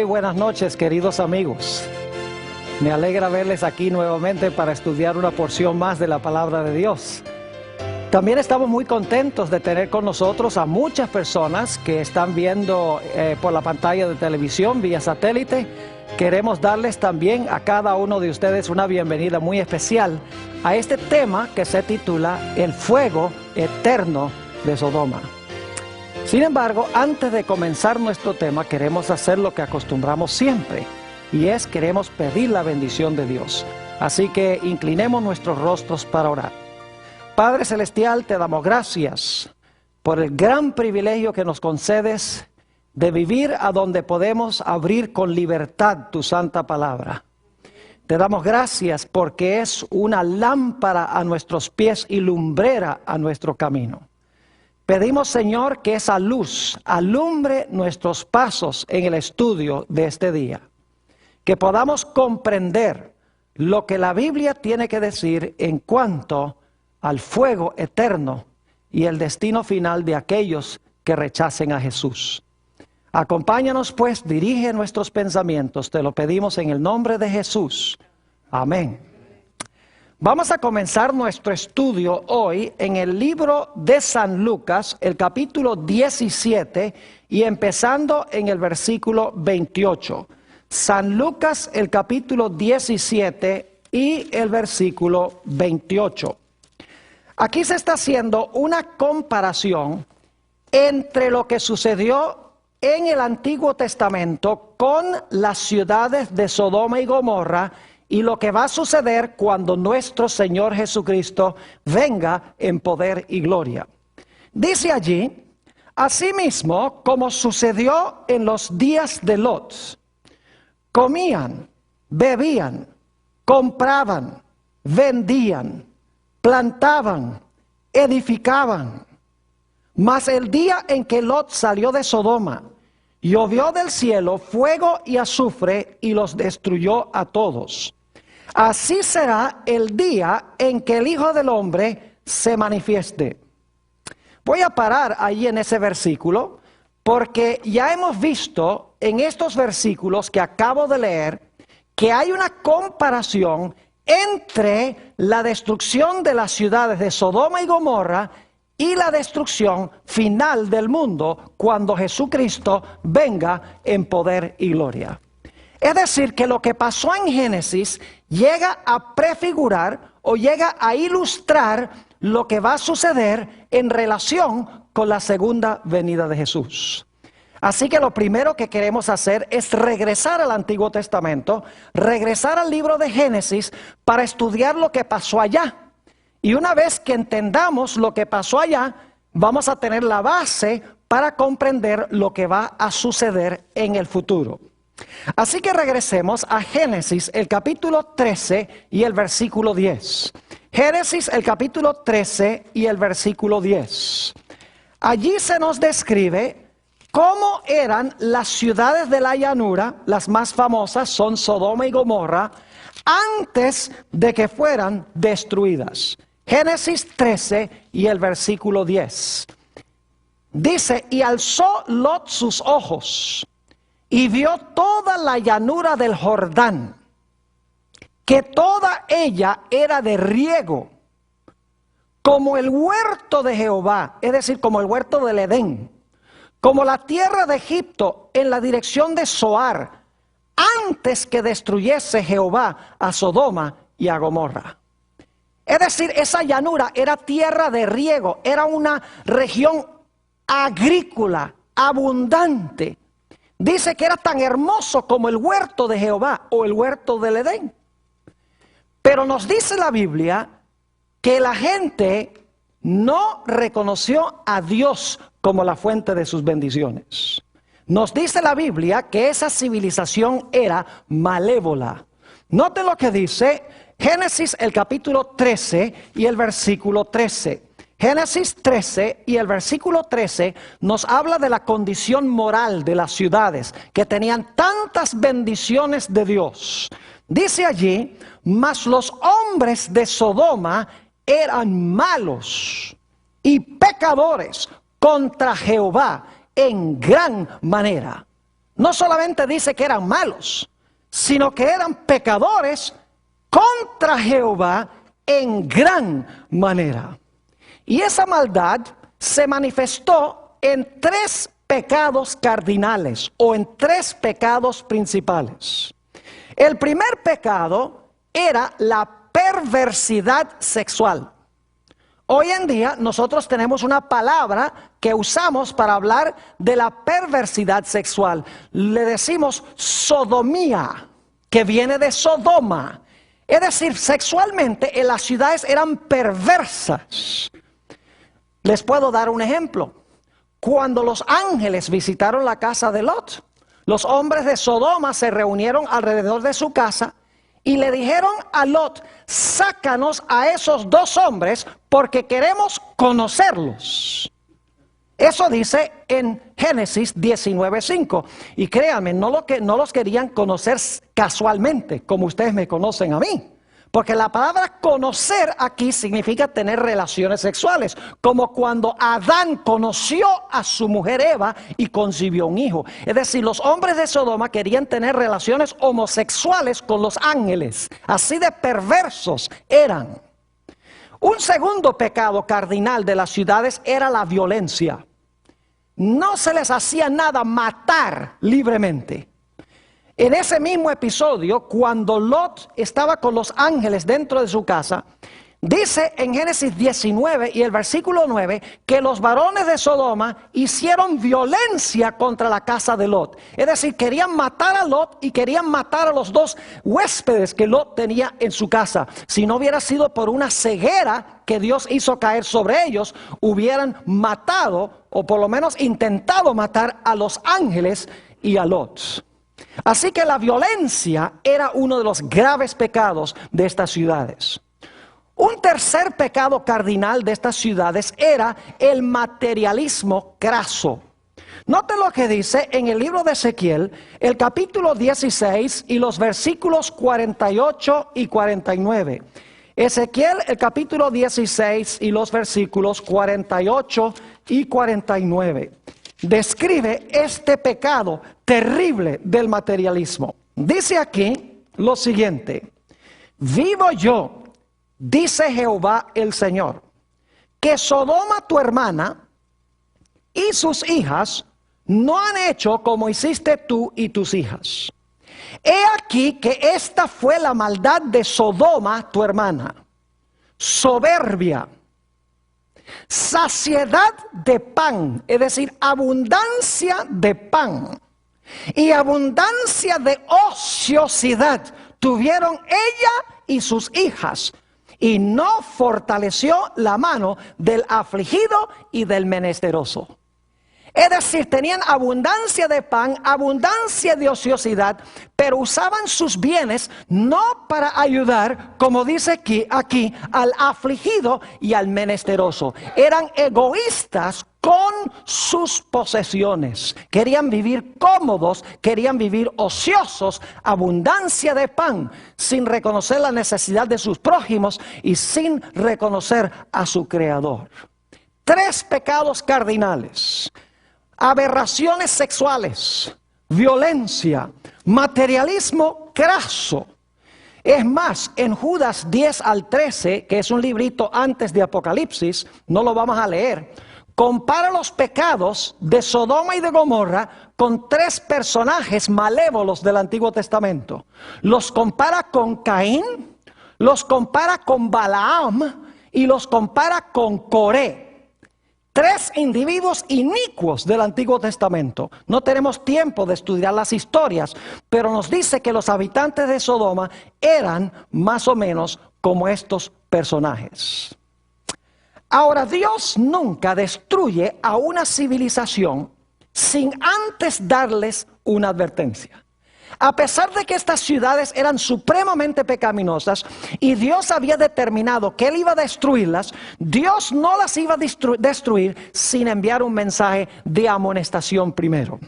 Muy buenas noches, queridos amigos. Me alegra verles aquí nuevamente para estudiar una porción más de la palabra de Dios. También estamos muy contentos de tener con nosotros a muchas personas que están viendo por la pantalla de televisión vía satélite. Queremos darles también a cada uno de ustedes una bienvenida muy especial a este tema que se titula El fuego eterno de Sodoma. Sin embargo, antes de comenzar nuestro tema, queremos hacer lo que acostumbramos siempre, y es queremos pedir la bendición de Dios. Así que inclinemos nuestros rostros para orar. Padre Celestial, te damos gracias por el gran privilegio que nos concedes de vivir a donde podemos abrir con libertad tu santa palabra. Te damos gracias porque es una lámpara a nuestros pies y lumbrera a nuestro camino. Pedimos, Señor, que esa luz alumbre nuestros pasos en el estudio de este día. Que podamos comprender lo que la Biblia tiene que decir en cuanto al fuego eterno y el destino final de aquellos que rechacen a Jesús. Acompáñanos pues, dirige nuestros pensamientos, te lo pedimos en el nombre de Jesús. Amén. Vamos a comenzar nuestro estudio hoy en el libro de San Lucas, el capítulo 17 y empezando en el versículo 28. San Lucas, el capítulo 17 y el versículo 28. Aquí se está haciendo una comparación entre lo que sucedió en el Antiguo Testamento con las ciudades de Sodoma y Gomorra y lo que va a suceder cuando nuestro Señor Jesucristo venga en poder y gloria. Dice allí, asimismo, como sucedió en los días de Lot, comían, bebían, compraban, vendían, plantaban, edificaban. Mas el día en que Lot salió de Sodoma, llovió del cielo fuego y azufre y los destruyó a todos. Así será el día en que el Hijo del Hombre se manifieste. Voy a parar ahí en ese versículo, porque ya hemos visto en estos versículos que acabo de leer, que hay una comparación entre la destrucción de las ciudades de Sodoma y Gomorra y la destrucción final del mundo cuando Jesucristo venga en poder y gloria. Es decir, que lo que pasó en Génesis llega a prefigurar o llega a ilustrar lo que va a suceder en relación con la segunda venida de Jesús. Así que lo primero que queremos hacer es regresar al Antiguo Testamento, regresar al libro de Génesis para estudiar lo que pasó allá. Y una vez que entendamos lo que pasó allá, vamos a tener la base para comprender lo que va a suceder en el futuro. Así que regresemos a Génesis, el capítulo 13 y el versículo 10. Génesis, el capítulo 13 y el versículo 10. Allí se nos describe cómo eran las ciudades de la llanura, las más famosas son Sodoma y Gomorra, antes de que fueran destruidas. Génesis 13 y el versículo 10. Dice, y alzó Lot sus ojos y vio toda la llanura del Jordán, que toda ella era de riego, como el huerto de Jehová, es decir, como el huerto del Edén, como la tierra de Egipto en la dirección de Zoar, antes que destruyese Jehová a Sodoma y a Gomorra. Es decir, esa llanura era tierra de riego, era una región agrícola, abundante. Dice que era tan hermoso como el huerto de Jehová o el huerto del Edén. Pero nos dice la Biblia que la gente no reconoció a Dios como la fuente de sus bendiciones. Nos dice la Biblia que esa civilización era malévola. Noten lo que dice Génesis el capítulo 13 y el versículo 13. Génesis 13 y el versículo 13 nos habla de la condición moral de las ciudades que tenían tantas bendiciones de Dios. Dice allí, mas los hombres de Sodoma eran malos y pecadores contra Jehová en gran manera. no solamente dice que eran malos, sino que eran pecadores contra Jehová en gran manera. Y esa maldad se manifestó en 3 pecados cardinales o en 3 pecados principales. El primer pecado era la perversidad sexual. Hoy en día nosotros tenemos una palabra que usamos para hablar de la perversidad sexual. Le decimos sodomía, que viene de Sodoma. Es decir, sexualmente en las ciudades eran perversas. Les puedo dar un ejemplo. Cuando los ángeles visitaron la casa de Lot, los hombres de Sodoma se reunieron alrededor de su casa y le dijeron a Lot: sácanos a esos 2 hombres porque queremos conocerlos. Eso dice en Génesis 19:5. Y créanme, no los querían conocer casualmente, como ustedes me conocen a mí. Porque la palabra conocer aquí significa tener relaciones sexuales, como cuando Adán conoció a su mujer Eva y concibió un hijo. Es decir, los hombres de Sodoma querían tener relaciones homosexuales con los ángeles. Así de perversos eran. Un segundo pecado cardinal de las ciudades era la violencia. No se les hacía nada matar libremente. En ese mismo episodio, cuando Lot estaba con los ángeles dentro de su casa, dice en Génesis 19 y el versículo 9 que los varones de Sodoma hicieron violencia contra la casa de Lot. Es decir, querían matar a Lot y querían matar a los 2 huéspedes que Lot tenía en su casa. Si no hubiera sido por una ceguera que Dios hizo caer sobre ellos, hubieran matado o por lo menos intentado matar a los ángeles y a Lot. Así que la violencia era uno de los graves pecados de estas ciudades. Un tercer pecado cardinal de estas ciudades era el materialismo craso. Noten lo que dice en el libro de Ezequiel, el capítulo 16 y los versículos 48 y 49. Ezequiel, el capítulo 16 y los versículos 48 y 49. Describe este pecado terrible del materialismo. Dice aquí lo siguiente: vivo yo, dice Jehová el Señor, que Sodoma tu hermana y sus hijas no han hecho como hiciste tú y tus hijas. He aquí que esta fue la maldad de Sodoma tu hermana: soberbia, saciedad de pan, es decir, abundancia de pan y abundancia de ociosidad tuvieron ella y sus hijas, y no fortaleció la mano del afligido y del menesteroso. Es decir, tenían abundancia de pan, abundancia de ociosidad, pero usaban sus bienes no para ayudar, como dice aquí, al afligido y al menesteroso. Eran egoístas con sus posesiones. Querían vivir cómodos, querían vivir ociosos, abundancia de pan, sin reconocer la necesidad de sus prójimos y sin reconocer a su Creador. 3 pecados cardinales: aberraciones sexuales, violencia, materialismo craso. Es más, en Judas 10 al 13, que es un librito antes de Apocalipsis, no lo vamos a leer, compara los pecados de Sodoma y de Gomorra con 3 personajes malévolos del Antiguo Testamento. Los compara con Caín, los compara con Balaam y los compara con Coré. 3 individuos inicuos del Antiguo Testamento. No tenemos tiempo de estudiar las historias, pero nos dice que los habitantes de Sodoma eran más o menos como estos personajes. Ahora, Dios nunca destruye a una civilización sin antes darles una advertencia. A pesar de que estas ciudades eran supremamente pecaminosas y Dios había determinado que Él iba a destruirlas, Dios no las iba a destruir sin enviar un mensaje de amonestación primero.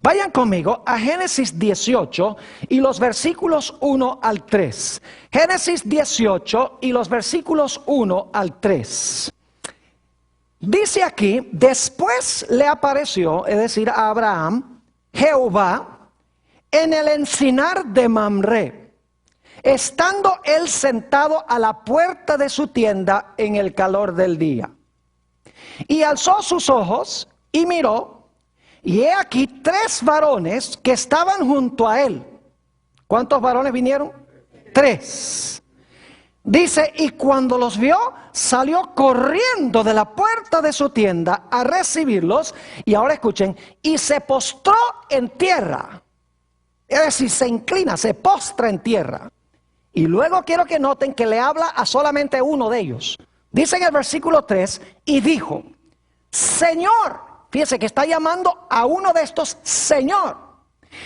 Vayan conmigo a Génesis 18 y los versículos 1 al 3. Génesis 18 y los versículos 1 al 3. Dice aquí: después le apareció, es decir, a Abraham, Jehová en el encinar de Mamre, estando él sentado a la puerta de su tienda en el calor del día. Y alzó sus ojos y miró, y he aquí 3 varones que estaban junto a él. ¿Cuántos varones vinieron? 3. Dice, y cuando los vio, salió corriendo de la puerta de su tienda a recibirlos. Y ahora escuchen, y se postró en tierra. Es decir, se inclina, se postra en tierra. Y luego quiero que noten que le habla a solamente uno de ellos. Dice en el versículo 3, y dijo, Señor, fíjese que está llamando a uno de estos Señor,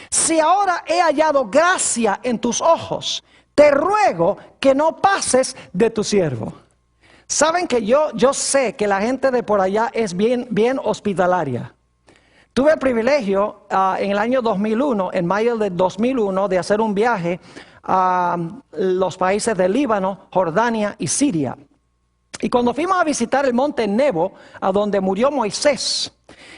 si ahora he hallado gracia en tus ojos, te ruego que no pases de tu siervo. Saben que yo sé que la gente de por allá es bien hospitalaria. Tuve el privilegio en el año 2001, en mayo de 2001, de hacer un viaje a los países de Líbano, Jordania y Siria. Y cuando fuimos a visitar el monte Nebo, a donde murió Moisés,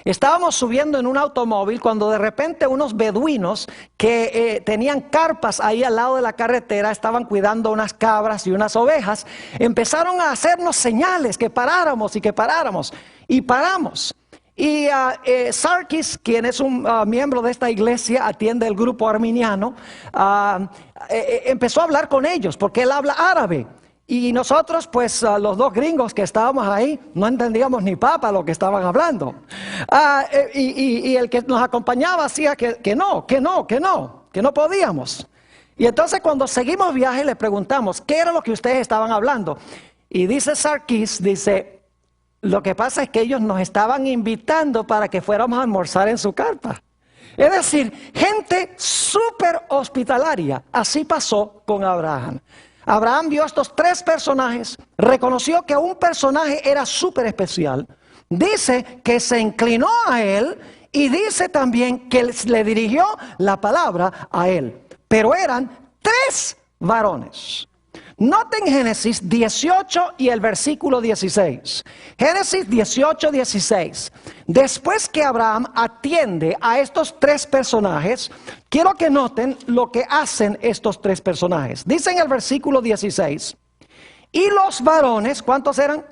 estábamos subiendo en un automóvil cuando de repente unos beduinos que tenían carpas ahí al lado de la carretera, estaban cuidando unas cabras y unas ovejas, empezaron a hacernos señales que paráramos y que paráramos. Y paramos. Y Sarkis, quien es un miembro de esta iglesia, atiende el grupo arminiano, empezó a hablar con ellos porque él habla árabe. Y nosotros, pues, los 2 gringos que estábamos ahí, no entendíamos ni papa lo que estaban hablando. Y el que nos acompañaba decía que no podíamos. Y entonces cuando seguimos viaje le preguntamos, ¿qué era lo que ustedes estaban hablando? Y dice Sarkis, dice, lo que pasa es que ellos nos estaban invitando para que fuéramos a almorzar en su carpa. Es decir, gente súper hospitalaria. Así pasó con Abraham. Abraham vio a estos 3 personajes, reconoció que un personaje era súper especial, dice que se inclinó a él y dice también que le dirigió la palabra a él. Pero eran 3 varones. Noten Génesis 18 y el versículo 16. Génesis 18, 16. Después que Abraham atiende a estos 3 personajes, quiero que noten lo que hacen estos 3 personajes. Dice en el versículo 16, y los varones, ¿cuántos eran?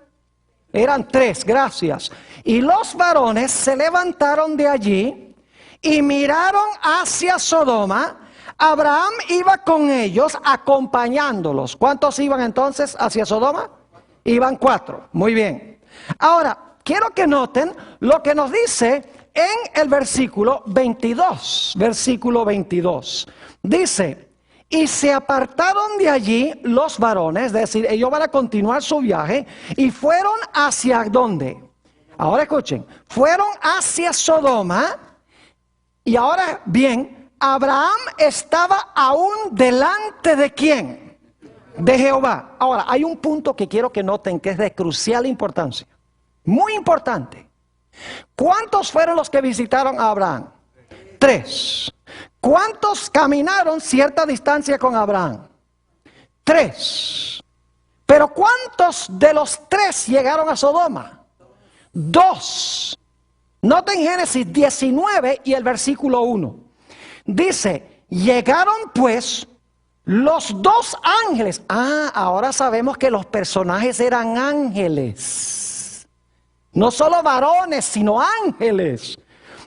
Eran 3, gracias. Y los varones se levantaron de allí y miraron hacia Sodoma. Abraham iba con ellos acompañándolos. ¿Cuántos iban entonces hacia Sodoma? Iban 4. Muy bien. Ahora, quiero que noten lo que nos dice en el versículo 22. Versículo 22. Dice, y se apartaron de allí los varones, es decir, ellos van a continuar su viaje, y fueron hacia ¿dónde? Ahora escuchen, fueron hacia Sodoma, y ahora bien, Abraham estaba aún delante de ¿quién? De Jehová. Ahora, hay un punto que quiero que noten que es de crucial importancia. Muy importante. ¿Cuántos fueron los que visitaron a Abraham? 3. ¿Cuántos caminaron cierta distancia con Abraham? 3. Pero ¿cuántos de los 3 llegaron a Sodoma? 2. Noten Génesis 19 y el versículo 1. Dice, llegaron pues los 2 ángeles. Ahora sabemos que los personajes eran ángeles. No solo varones, sino ángeles.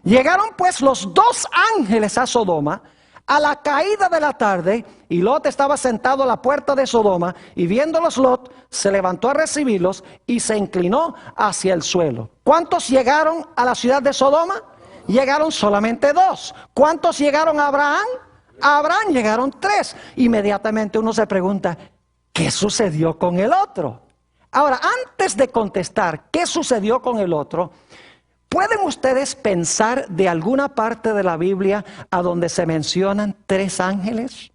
Llegaron pues los 2 ángeles a Sodoma a la caída de la tarde, y Lot estaba sentado a la puerta de Sodoma, y viéndolos Lot, se levantó a recibirlos y se inclinó hacia el suelo. ¿Cuántos llegaron a la ciudad de Sodoma? Llegaron solamente 2. ¿Cuántos llegaron a Abraham? A Abraham llegaron 3. Inmediatamente uno se pregunta, ¿qué sucedió con el otro? Ahora, antes de contestar qué sucedió con el otro, ¿pueden ustedes pensar de alguna parte de la Biblia a donde se mencionan 3 ángeles?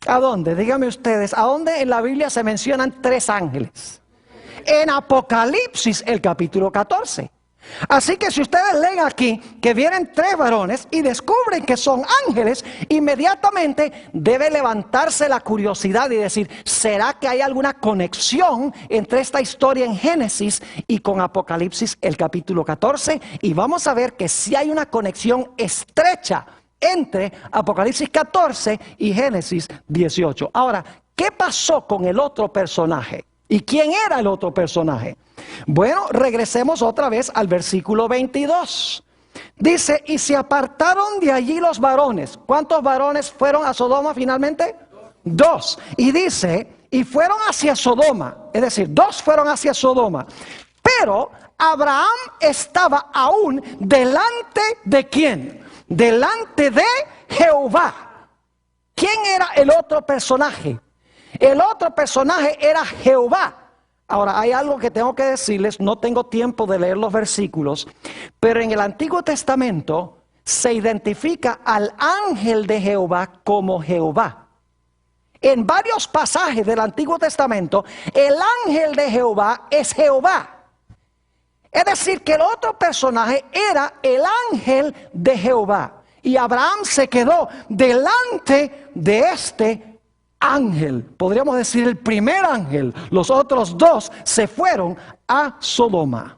¿A dónde? Díganme ustedes, ¿a dónde en la Biblia se mencionan 3 ángeles? En Apocalipsis, el capítulo 14. Así que si ustedes leen aquí que vienen 3 varones y descubren que son ángeles, inmediatamente debe levantarse la curiosidad y decir, ¿será que hay alguna conexión entre esta historia en Génesis y con Apocalipsis el capítulo 14? Y vamos a ver que sí hay una conexión estrecha entre Apocalipsis 14 y Génesis 18. Ahora, ¿qué pasó con el otro personaje? ¿Y quién era el otro personaje? Bueno, regresemos otra vez al versículo 22. Dice, y se apartaron de allí los varones. ¿Cuántos varones fueron a Sodoma finalmente? 2. Y dice, y fueron hacia Sodoma. Es decir, 2 fueron hacia Sodoma. Pero Abraham estaba aún delante de ¿quién? Delante de Jehová. ¿Quién era el otro personaje? El otro personaje era Jehová. Ahora, hay algo que tengo que decirles, no tengo tiempo de leer los versículos, pero en el Antiguo Testamento se identifica al ángel de Jehová como Jehová. En varios pasajes del Antiguo Testamento, el ángel de Jehová es Jehová. Es decir, que el otro personaje era el ángel de Jehová. Y Abraham se quedó delante de este ángel, podríamos decir el primer ángel. Los otros 2 se fueron a Sodoma.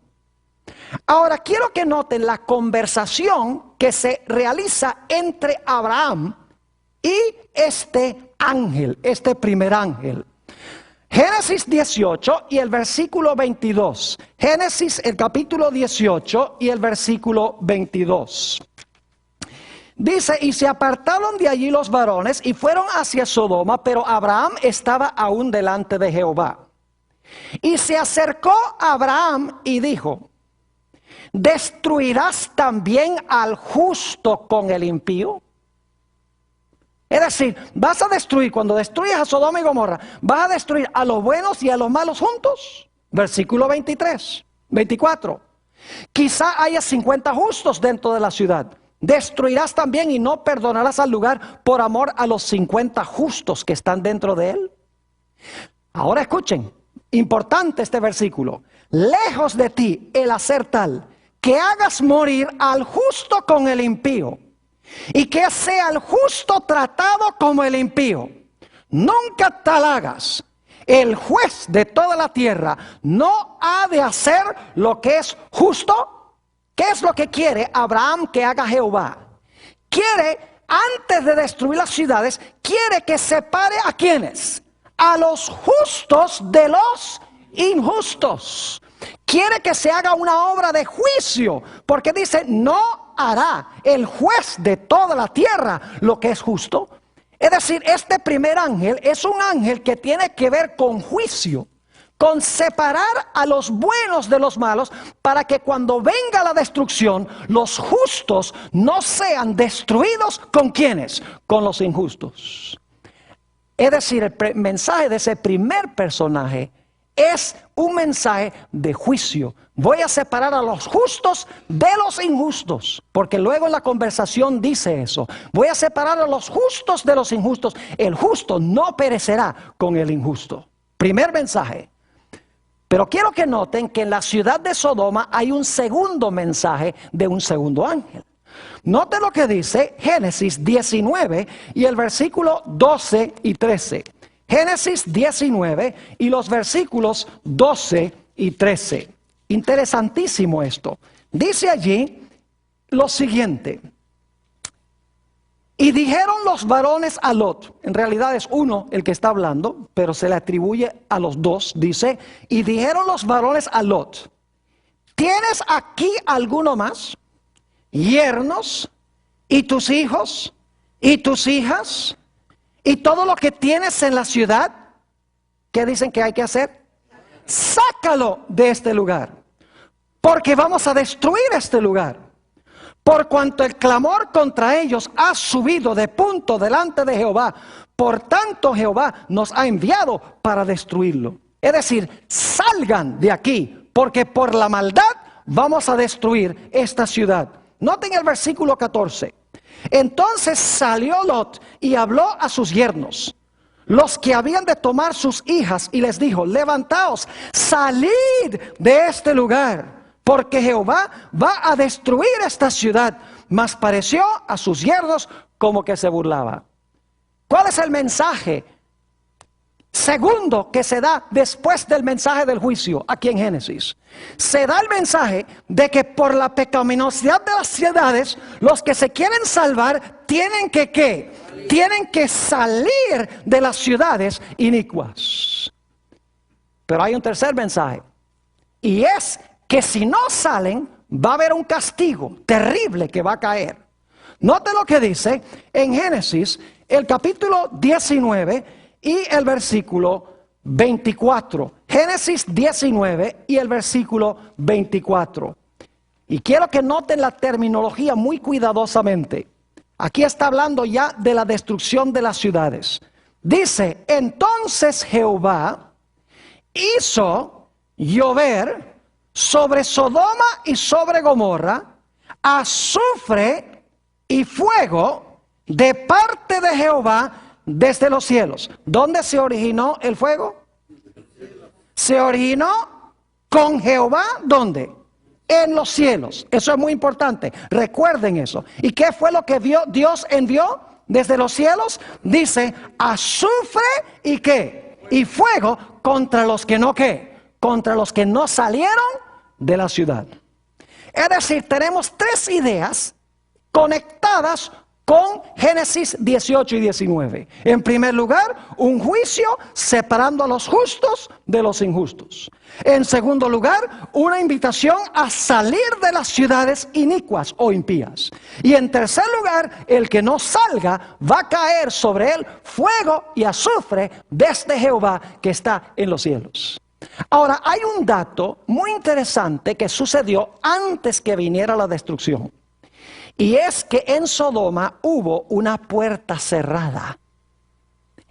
Ahora quiero que noten la conversación que se realiza entre Abraham y este ángel, este primer ángel. Génesis 18 y el versículo 22. Génesis el capítulo 18 y el versículo 22. Dice, y se apartaron de allí los varones y fueron hacia Sodoma, pero Abraham estaba aún delante de Jehová. Y se acercó Abraham y dijo, ¿destruirás también al justo con el impío? Es decir, vas a destruir, cuando destruyas a Sodoma y Gomorra, vas a destruir a los buenos y a los malos juntos. Versículo 24. Quizá haya 50 justos dentro de la ciudad. Destruirás también y no perdonarás al lugar por amor a los 50 justos que están dentro de él. Ahora escuchen, importante este versículo. Lejos de ti el hacer tal, que hagas morir al justo con el impío, y que sea el justo tratado como el impío. Nunca tal hagas. El juez de toda la tierra no ha de hacer lo que es justo. ¿Qué es lo que quiere Abraham que haga Jehová? Quiere, antes de destruir las ciudades, quiere que separe a ¿quiénes? A los justos de los injustos. Quiere que se haga una obra de juicio, porque dice, no hará el juez de toda la tierra lo que es justo. Es decir, este primer ángel es un ángel que tiene que ver con juicio, con separar a los buenos de los malos, para que cuando venga la destrucción, los justos no sean destruidos con ¿quiénes? Con los injustos. Es decir, el mensaje de ese primer personaje es un mensaje de juicio. Voy a separar a los justos de los injustos, porque luego en la conversación dice eso. Voy a separar a los justos de los injustos. El justo no perecerá con el injusto. Primer mensaje. Pero quiero que noten que en la ciudad de Sodoma hay un segundo mensaje de un segundo ángel. Noten lo que dice Génesis 19 y el versículo 12 y 13. Génesis 19 y los versículos 12 y 13. Interesantísimo esto. Dice allí lo siguiente. Y dijeron los varones a Lot, en realidad es uno el que está hablando, pero se le atribuye a los 2, dice, y dijeron los varones a Lot, ¿tienes aquí alguno más? Yernos, y tus hijos, y tus hijas, y todo lo que tienes en la ciudad. ¿Qué dicen que hay que hacer? Sácalo de este lugar, porque vamos a destruir este lugar. Por cuanto el clamor contra ellos ha subido de punto delante de Jehová, por tanto Jehová nos ha enviado para destruirlo. Es decir, salgan de aquí, porque por la maldad vamos a destruir esta ciudad. Noten el versículo 14. Entonces salió Lot y habló a sus yernos, los que habían de tomar sus hijas, y les dijo, levantaos, salid de este lugar. porque Jehová va a destruir esta ciudad. Mas pareció a sus yernos como que se burlaba. ¿Cuál es el mensaje segundo que se da después del mensaje del juicio aquí en Génesis? Se da el mensaje de que por la pecaminosidad de las ciudades, los que se quieren salvar tienen que ¿qué? Tienen que salir de las ciudades inicuas. Pero hay un tercer mensaje, y es que si no salen, va a haber un castigo terrible que va a caer. Note lo que dice en Génesis, el capítulo 19 y el versículo 24. Génesis 19 y el versículo 24. Y quiero que noten la terminología muy cuidadosamente. Aquí está hablando ya de la destrucción de las ciudades. Dice, entonces Jehová hizo llover sobre Sodoma y sobre Gomorra azufre y fuego de parte de Jehová desde los cielos. ¿Dónde se originó el fuego? Se originó con Jehová, ¿dónde? En los cielos. Eso es muy importante. Recuerden eso. ¿Y qué fue lo que Dios envió desde los cielos? Dice, azufre y ¿qué? Y fuego contra los que no ¿qué? Contra los que no salieron de la ciudad. Es decir, tenemos tres ideas conectadas con Génesis 18 y 19. En primer lugar, un juicio separando a los justos de los injustos. En segundo lugar, una invitación a salir de las ciudades inicuas o impías. Y en tercer lugar, el que no salga va a caer sobre él fuego y azufre desde Jehová que está en los cielos. Ahora, hay un dato muy interesante que sucedió antes que viniera la destrucción. Y es que en Sodoma hubo una puerta cerrada.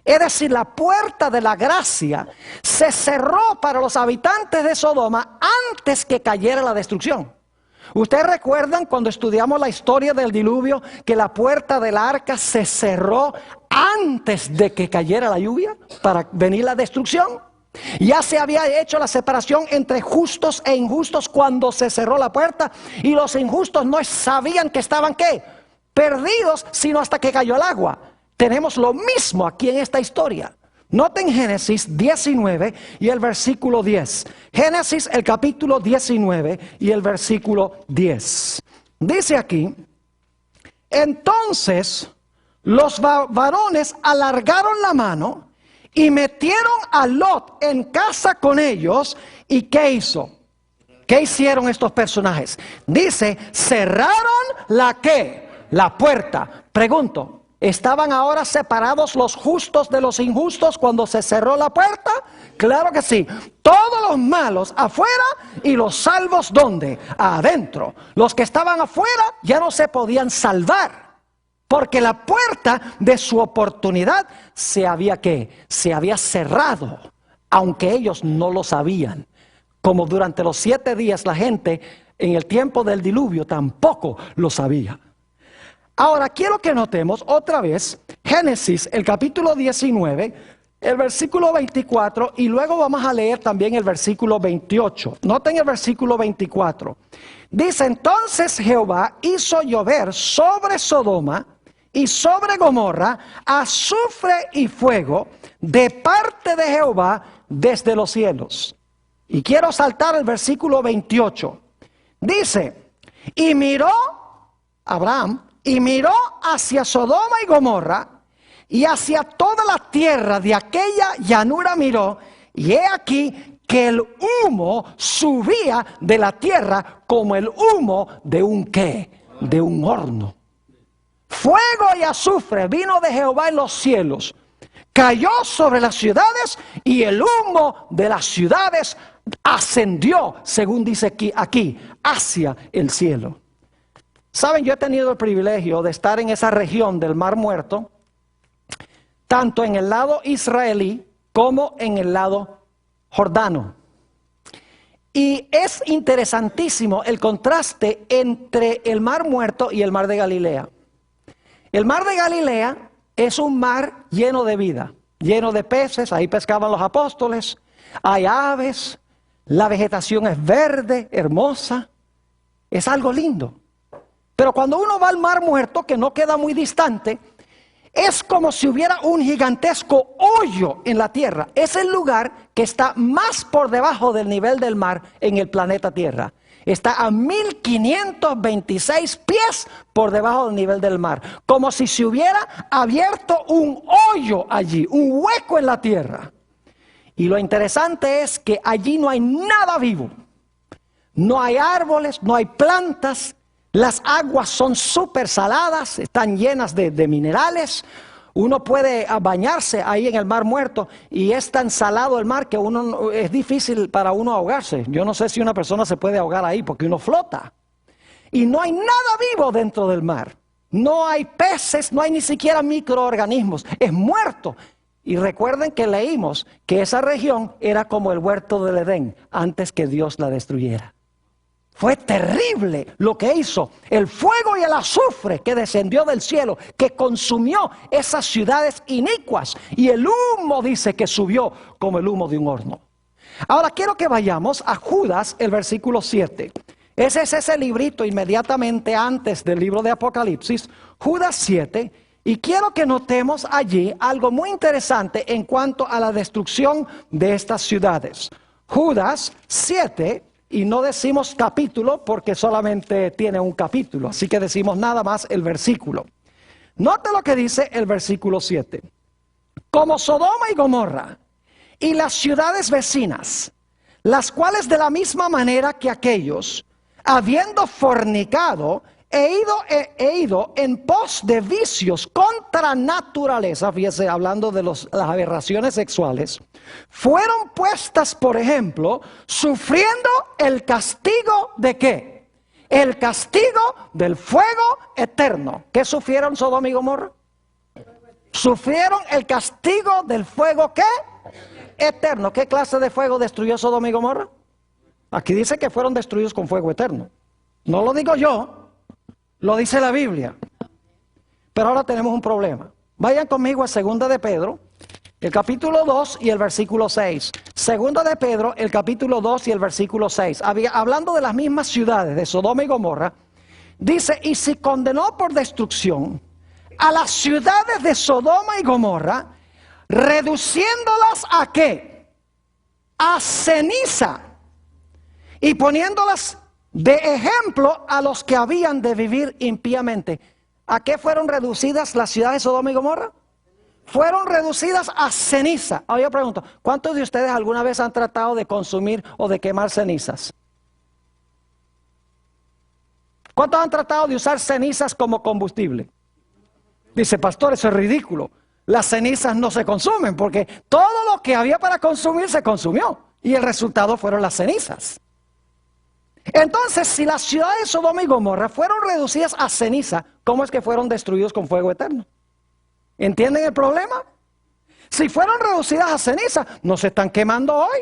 Es decir, la puerta de la gracia se cerró para los habitantes de Sodoma antes que cayera la destrucción. ¿Ustedes recuerdan cuando estudiamos la historia del diluvio que la puerta del arca se cerró antes de que cayera la lluvia para venir la destrucción? Ya se había hecho la separación entre justos e injustos cuando se cerró la puerta, y los injustos no sabían que estaban ¿qué? Perdidos, sino hasta que cayó el agua. Tenemos lo mismo aquí en esta historia. Noten Génesis 19 y el versículo 10. Génesis el capítulo 19 y el versículo 10. Dice aquí, entonces los varones alargaron la mano y metieron a Lot en casa con ellos. ¿Y qué hizo? ¿Qué hicieron estos personajes? Dice, cerraron la ¿qué? La puerta. Pregunto, ¿estaban ahora separados los justos de los injustos cuando se cerró la puerta? Claro que sí. Todos los malos afuera y los salvos ¿dónde? Adentro. Los que estaban afuera ya no se podían salvar, porque la puerta de su oportunidad se había ¿qué? Se había cerrado, aunque ellos no lo sabían. Como durante los 7 días la gente en el tiempo del diluvio tampoco lo sabía. Ahora quiero que notemos otra vez Génesis, el capítulo 19, el versículo 24, y luego vamos a leer también el versículo 28. Noten el versículo 24. Dice, entonces Jehová hizo llover sobre Sodoma y sobre Gomorra azufre y fuego de parte de Jehová desde los cielos. Y quiero saltar el versículo 28. Dice, y miró Abraham, y miró hacia Sodoma y Gomorra, y hacia toda la tierra de aquella llanura miró, y he aquí que el humo subía de la tierra como el humo de un ¿qué? De un horno. Fuego y azufre vino de Jehová en los cielos, cayó sobre las ciudades, y el humo de las ciudades ascendió, según dice aquí, hacia el cielo. Saben, yo he tenido el privilegio de estar en esa región del Mar Muerto, tanto en el lado israelí como en el lado jordano. Y es interesantísimo el contraste entre el Mar Muerto y el Mar de Galilea. El Mar de Galilea es un mar lleno de vida, lleno de peces, ahí pescaban los apóstoles, hay aves, La vegetación es verde, hermosa, es algo lindo. Pero cuando uno va al Mar Muerto, que no queda muy distante, es como si hubiera un gigantesco hoyo en la tierra. Es el lugar que está más por debajo del nivel del mar en el planeta Tierra. Está a 1526 pies por debajo del nivel del mar. Como si se hubiera abierto un hoyo allí, un hueco en la tierra. Y lo interesante es que allí no hay nada vivo. No hay árboles, no hay plantas. Las aguas son súper saladas, están llenas de minerales. Uno puede bañarse ahí en el Mar Muerto y es tan salado el mar que es difícil para uno ahogarse. Yo no sé si una persona se puede ahogar ahí porque uno flota. Y no hay nada vivo dentro del mar. No hay peces, no hay ni siquiera microorganismos. Es muerto. Y recuerden que leímos que esa región era como el huerto del Edén antes que Dios la destruyera. Fue terrible lo que hizo el fuego y el azufre que descendió del cielo, que consumió esas ciudades inicuas. Y el humo dice que subió como el humo de un horno. Ahora quiero que vayamos a Judas, el versículo 7. Ese es ese librito inmediatamente antes del libro de Apocalipsis, Judas 7. Y quiero que notemos allí algo muy interesante en cuanto a la destrucción de estas ciudades. Judas 7. Y no decimos capítulo porque solamente tiene un capítulo. Así que decimos nada más el versículo. Note lo que dice el versículo 7. Como Sodoma y Gomorra y las ciudades vecinas, las cuales de la misma manera que aquellos, habiendo fornicado, he ido en pos de vicios contra naturaleza, fíjese, hablando de las aberraciones sexuales, fueron puestas, por ejemplo, sufriendo el castigo ¿de qué? El castigo del fuego eterno. ¿Qué sufrieron Sodoma y Gomorra? Sufrieron el castigo del fuego ¿qué? Eterno. ¿Qué clase de fuego destruyó Sodoma y Gomorra? Aquí dice que fueron destruidos con fuego eterno. No lo digo yo. Lo dice la Biblia. Pero ahora tenemos un problema. Vayan conmigo a 2 de Pedro, el capítulo 2 y el versículo 6. 2 de Pedro, el capítulo 2 y el versículo 6. Hablando de las mismas ciudades de Sodoma y Gomorra, dice, y si condenó por destrucción a las ciudades de Sodoma y Gomorra, reduciéndolas ¿a qué? A ceniza. Y poniéndolas de ejemplo a los que habían de vivir impíamente. ¿A qué fueron reducidas las ciudades de Sodoma y Gomorra? Fueron reducidas a ceniza. Ahora yo pregunto, ¿cuántos de ustedes alguna vez han tratado de consumir o de quemar cenizas? ¿Cuántos han tratado de usar cenizas como combustible? Dice, pastor, eso es ridículo. Las cenizas no se consumen porque todo lo que había para consumir se consumió. Y el resultado fueron las cenizas. Entonces, si las ciudades de Sodoma y Gomorra fueron reducidas a ceniza, ¿cómo es que fueron destruidos con fuego eterno? ¿Entienden el problema? Si fueron reducidas a ceniza, no se están quemando hoy.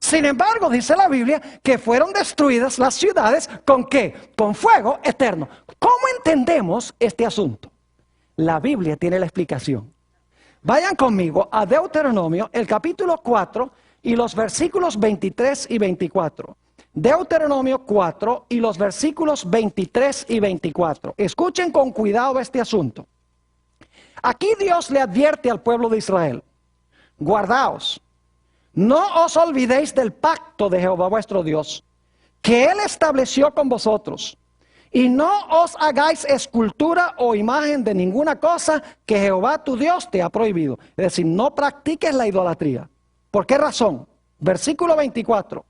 Sin embargo, dice la Biblia que fueron destruidas las ciudades ¿con qué? Con fuego eterno. ¿Cómo entendemos este asunto? La Biblia tiene la explicación. Vayan conmigo a Deuteronomio, el capítulo 4 y los versículos 23 y 24. Deuteronomio 4 y los versículos 23 y 24. Escuchen con cuidado este asunto. Aquí Dios le advierte al pueblo de Israel: guardaos, no os olvidéis del pacto de Jehová vuestro Dios, que Él estableció con vosotros, y no os hagáis escultura o imagen de ninguna cosa que Jehová tu Dios te ha prohibido. Es decir, no practiques la idolatría. ¿Por qué razón? Versículo 24.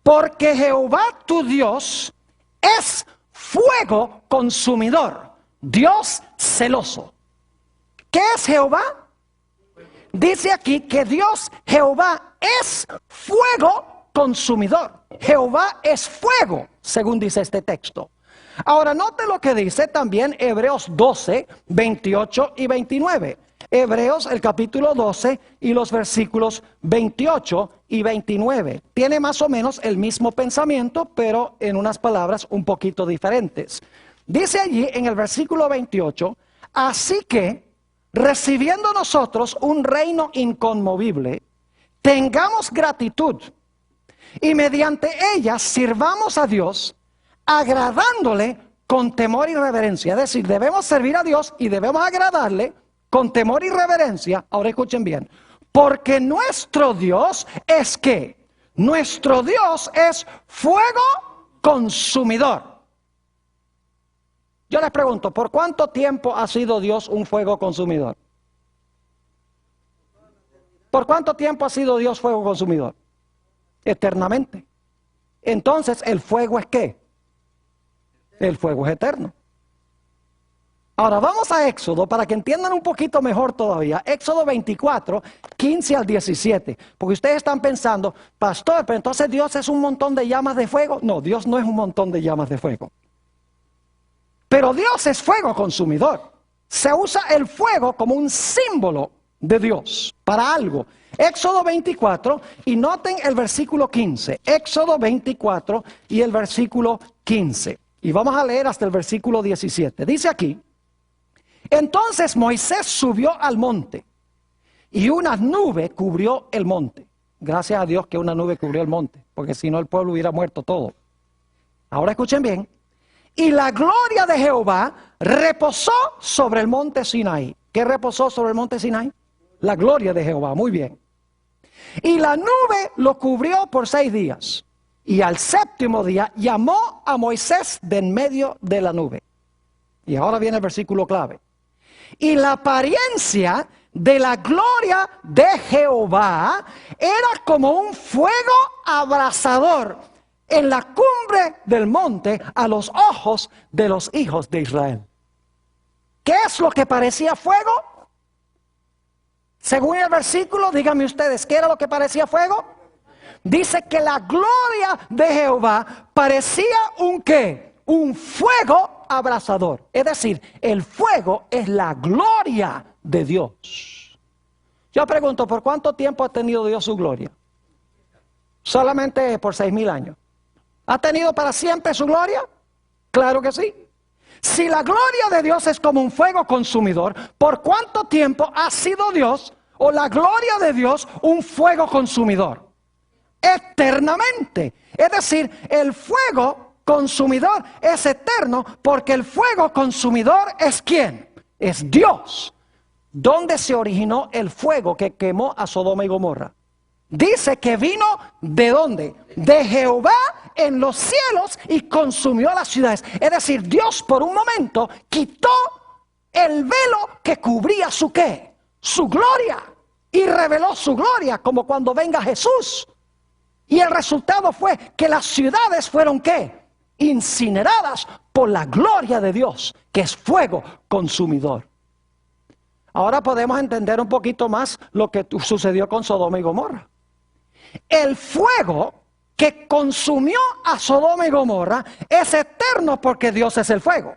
Porque Jehová tu Dios es fuego consumidor, Dios celoso. ¿Qué es Jehová? Dice aquí que Dios, Jehová, es fuego consumidor. Jehová es fuego, según dice este texto. Ahora note lo que dice también Hebreos 12, 28 y 29. Hebreos, el capítulo 12 y los versículos 28 y 29. Tiene más o menos el mismo pensamiento, pero en unas palabras un poquito diferentes. Dice allí en el versículo 28, así que, recibiendo nosotros un reino inconmovible, tengamos gratitud, y mediante ellas sirvamos a Dios, agradándole con temor y reverencia. Es decir, debemos servir a Dios y debemos agradarle con temor y reverencia. Ahora escuchen bien. Porque nuestro Dios es ¿qué? Nuestro Dios es fuego consumidor. Yo les pregunto, ¿por cuánto tiempo ha sido Dios un fuego consumidor? ¿Por cuánto tiempo ha sido Dios fuego consumidor? Eternamente. Entonces, ¿el fuego es qué? El fuego es eterno. Ahora vamos a Éxodo para que entiendan un poquito mejor todavía. Éxodo 24, 15 al 17. Porque ustedes están pensando, pastor, pero entonces Dios es un montón de llamas de fuego. No, Dios no es un montón de llamas de fuego. Pero Dios es fuego consumidor. Se usa el fuego como un símbolo de Dios para algo. Éxodo 24 y noten el versículo 15. Éxodo 24 y el versículo 15. Y vamos a leer hasta el versículo 17. Dice aquí: entonces Moisés subió al monte y una nube cubrió el monte. Gracias a Dios que una nube cubrió el monte, porque si no el pueblo hubiera muerto todo. Ahora escuchen bien. Y la gloria de Jehová reposó sobre el monte Sinaí. ¿Qué reposó sobre el monte Sinaí? La gloria de Jehová, muy bien. Y la nube lo cubrió por 6 días. Y al 7º día llamó a Moisés de en medio de la nube. Y ahora viene el versículo clave. Y la apariencia de la gloria de Jehová era como un fuego abrasador en la cumbre del monte a los ojos de los hijos de Israel. ¿Qué es lo que parecía fuego? Según el versículo, díganme ustedes, ¿qué era lo que parecía fuego? Dice que la gloria de Jehová parecía un ¿qué? Un fuego abrasador. Es decir, el fuego es la gloria de Dios. Yo pregunto, ¿por cuánto tiempo ha tenido Dios su gloria? Solamente por 6,000 años. ¿Ha tenido para siempre su gloria? Claro que sí. Si la gloria de Dios es como un fuego consumidor, ¿por cuánto tiempo ha sido Dios o la gloria de Dios un fuego consumidor? Eternamente. Es decir, el fuego consumidor es eterno porque el fuego consumidor es ¿quién? Es Dios. ¿Dónde se originó el fuego que quemó a Sodoma y Gomorra? Dice que vino ¿de dónde? De Jehová en los cielos y consumió las ciudades. Es decir, Dios por un momento quitó el velo que cubría su ¿qué? Su gloria. Y reveló su gloria como cuando venga Jesús. Y el resultado fue que las ciudades fueron ¿qué? Incineradas por la gloria de Dios, que es fuego consumidor. Ahora podemos entender un poquito más lo que sucedió con Sodoma y Gomorra. El fuego que consumió a Sodoma y Gomorra es eterno porque Dios es el fuego.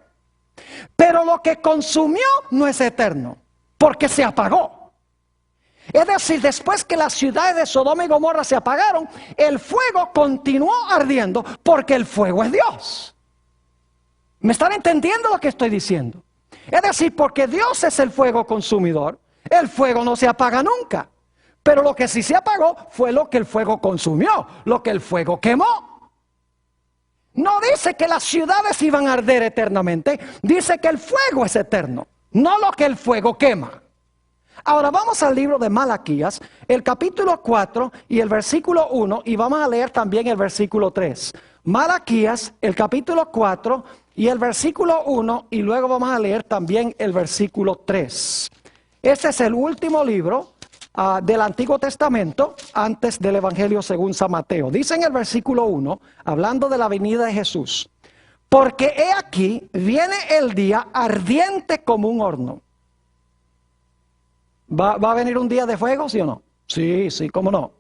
Pero lo que consumió no es eterno porque se apagó. Es decir, después que las ciudades de Sodoma y Gomorra se apagaron, el fuego continuó ardiendo porque el fuego es Dios. ¿Me están entendiendo lo que estoy diciendo? Es decir, porque Dios es el fuego consumidor, el fuego no se apaga nunca. Pero lo que sí se apagó fue lo que el fuego consumió, lo que el fuego quemó. No dice que las ciudades iban a arder eternamente, dice que el fuego es eterno, no lo que el fuego quema. Ahora vamos al libro de Malaquías, el capítulo 4 y el versículo 1, y vamos a leer también el versículo 3. Malaquías, el capítulo 4 y el versículo 1, y luego vamos a leer también el versículo 3. Este es el último libro del Antiguo Testamento antes del Evangelio según San Mateo. Dice en el versículo 1, hablando de la venida de Jesús: porque he aquí, viene el día ardiente como un horno. ¿Va a venir un día de fuego, sí o no? Sí, cómo no.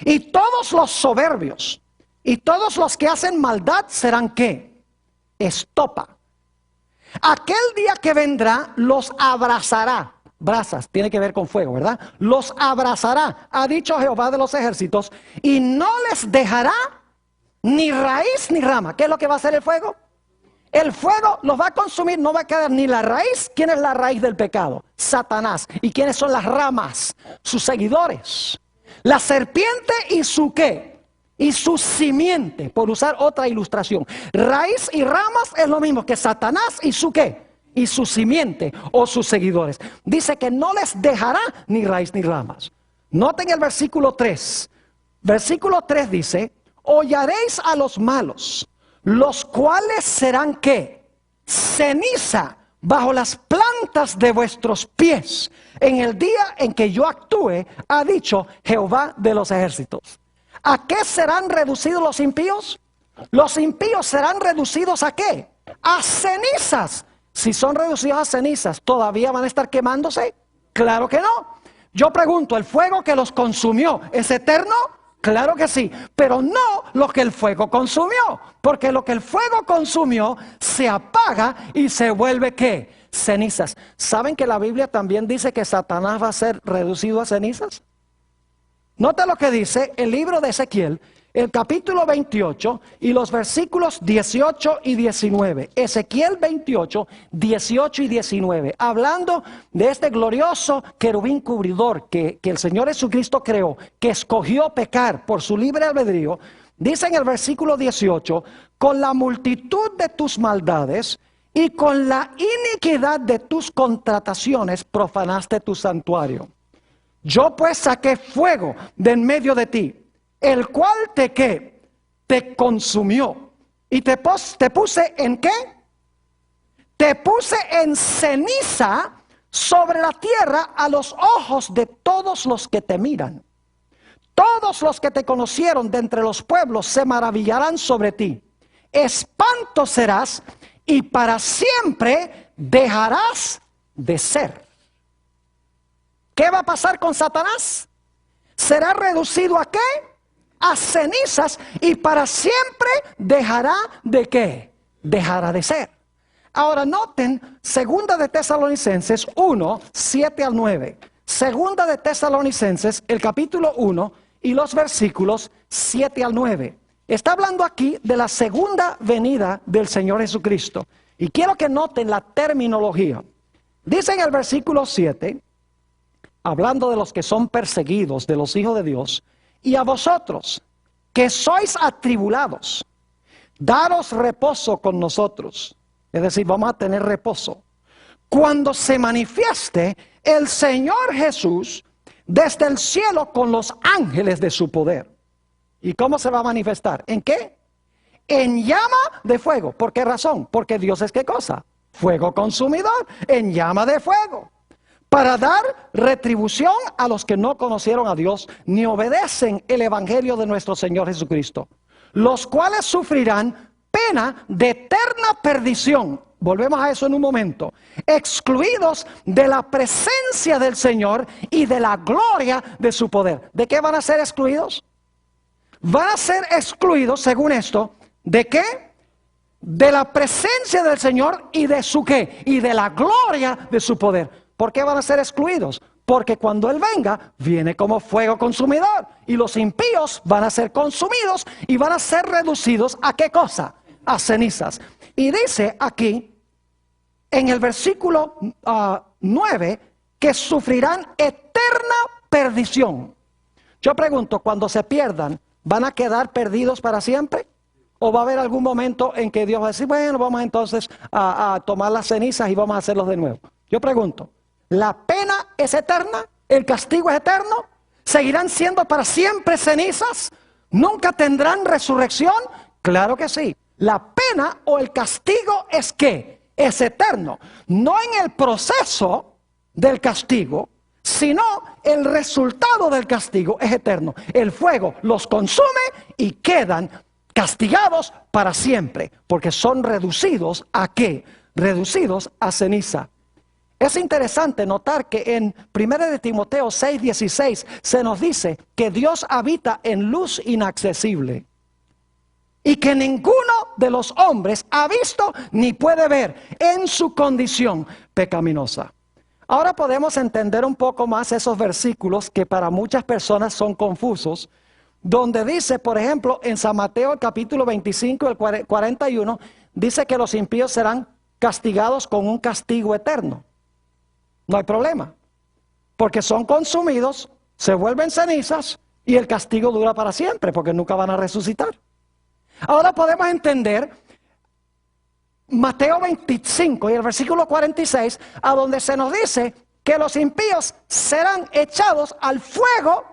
Y todos los soberbios y todos los que hacen maldad serán ¿qué? Estopa. Aquel día que vendrá los abrazará. Brasas, tiene que ver con fuego, ¿verdad? Los abrazará, ha dicho Jehová de los ejércitos, y no les dejará ni raíz ni rama. ¿Qué es lo que va a hacer el fuego? El fuego los va a consumir, no va a quedar ni la raíz. ¿Quién es la raíz del pecado? Satanás. ¿Y quiénes son las ramas? Sus seguidores. La serpiente y su ¿qué? y su simiente, por usar otra ilustración. Raíz y ramas es lo mismo que Satanás y su ¿qué? Y su simiente o sus seguidores. Dice que no les dejará ni raíz ni ramas. Noten el versículo 3. Versículo 3 dice: hollaréis a los malos, los cuales serán ¿qué? Ceniza bajo las plantas de vuestros pies, en el día en que yo actúe, ha dicho Jehová de los ejércitos. ¿A qué serán reducidos los impíos? Los impíos serán reducidos ¿a qué? A cenizas. Si son reducidos a cenizas, ¿todavía van a estar quemándose? Claro que no. Yo pregunto, ¿el fuego que los consumió es eterno? Claro que sí, pero no lo que el fuego consumió, porque lo que el fuego consumió se apaga y se vuelve ¿qué? Cenizas. ¿Saben que la Biblia también dice que Satanás va a ser reducido a cenizas? Nota lo que dice el libro de Ezequiel, el capítulo 28 y los versículos 18 y 19. Ezequiel 28, 18 y 19. Hablando de este glorioso querubín cubridor que el Señor Jesucristo creó, que escogió pecar por su libre albedrío. Dice en el versículo 18: con la multitud de tus maldades y con la iniquidad de tus contrataciones profanaste tu santuario. Yo pues saqué fuego de en medio de ti, el cual te ¿qué? Te consumió. ¿Y te puse en qué? Te puse en ceniza sobre la tierra a los ojos de todos los que te miran. Todos los que te conocieron de entre los pueblos se maravillarán sobre ti. Espanto serás y para siempre dejarás de ser. ¿Qué va a pasar con Satanás? Será reducido ¿a qué? A cenizas y para siempre dejará de ¿qué? Dejará de ser. Ahora noten, segunda de Tesalonicenses 1, 7 al 9. Segunda de Tesalonicenses, el capítulo 1 y los versículos 7 al 9. Está hablando aquí de la segunda venida del Señor Jesucristo. Y quiero que noten la terminología. Dice en el versículo 7, hablando de los que son perseguidos, de los hijos de Dios: y a vosotros, que sois atribulados, daros reposo con nosotros. Es decir, vamos a tener reposo cuando se manifieste el Señor Jesús desde el cielo con los ángeles de su poder. ¿Y cómo se va a manifestar? ¿En qué? En llama de fuego. ¿Por qué razón? Porque Dios es ¿qué cosa? Fuego consumidor, en llama de fuego. Para dar retribución a los que no conocieron a Dios ni obedecen el evangelio de nuestro Señor Jesucristo, los cuales sufrirán pena de eterna perdición. Volvemos a eso en un momento. Excluidos de la presencia del Señor y de la gloria de su poder. ¿De qué van a ser excluidos? Van a ser excluidos, según esto, ¿de qué? De la presencia del Señor y de su ¿qué? Y de la gloria de su poder. ¿Por qué van a ser excluidos? Porque cuando Él venga, viene como fuego consumidor. Y los impíos van a ser consumidos y van a ser reducidos ¿a qué cosa? A cenizas. Y dice aquí, en el versículo 9, que sufrirán eterna perdición. Yo pregunto, cuando se pierdan, ¿van a quedar perdidos para siempre? ¿O va a haber algún momento en que Dios va a decir, bueno, vamos entonces a tomar las cenizas y vamos a hacerlos de nuevo? Yo pregunto, ¿la pena es eterna? ¿El castigo es eterno? ¿Seguirán siendo para siempre cenizas? ¿Nunca tendrán resurrección? Claro que sí. La pena o el castigo es ¿qué? Es eterno. No en el proceso del castigo, sino el resultado del castigo es eterno. El fuego los consume y quedan castigados para siempre, porque son reducidos ¿a qué? Reducidos a ceniza. Es interesante notar que en 1 de Timoteo 6:16 se nos dice que Dios habita en luz inaccesible y que ninguno de los hombres ha visto ni puede ver en su condición pecaminosa. Ahora podemos entender un poco más esos versículos que para muchas personas son confusos, donde dice, por ejemplo, en San Mateo el capítulo 25, el 41, dice que los impíos serán castigados con un castigo eterno. No hay problema, porque son consumidos, se vuelven cenizas Y el castigo dura para siempre, porque nunca van a resucitar. Ahora podemos entender Mateo 25 y el versículo 46, a donde se nos dice que los impíos serán echados al fuego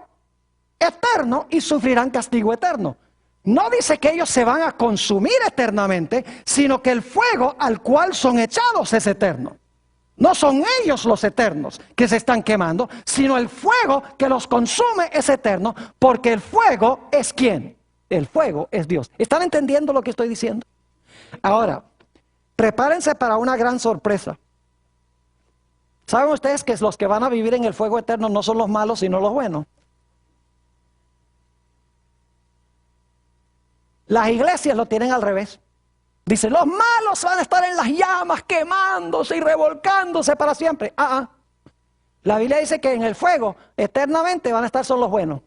eterno y sufrirán castigo eterno. No dice que ellos se van a consumir eternamente, sino que el fuego al cual son echados es eterno. No son ellos los eternos que se están quemando, sino el fuego que los consume es eterno, porque el fuego es ¿quién? El fuego es Dios. ¿Están entendiendo lo que estoy diciendo? Ahora, prepárense para una gran sorpresa. ¿Saben ustedes que los que van a vivir en el fuego eterno no son los malos, sino los buenos? Las iglesias lo tienen al revés. Dice, los malos van a estar en las llamas quemándose y revolcándose para siempre. La Biblia dice que en el fuego eternamente van a estar son los buenos.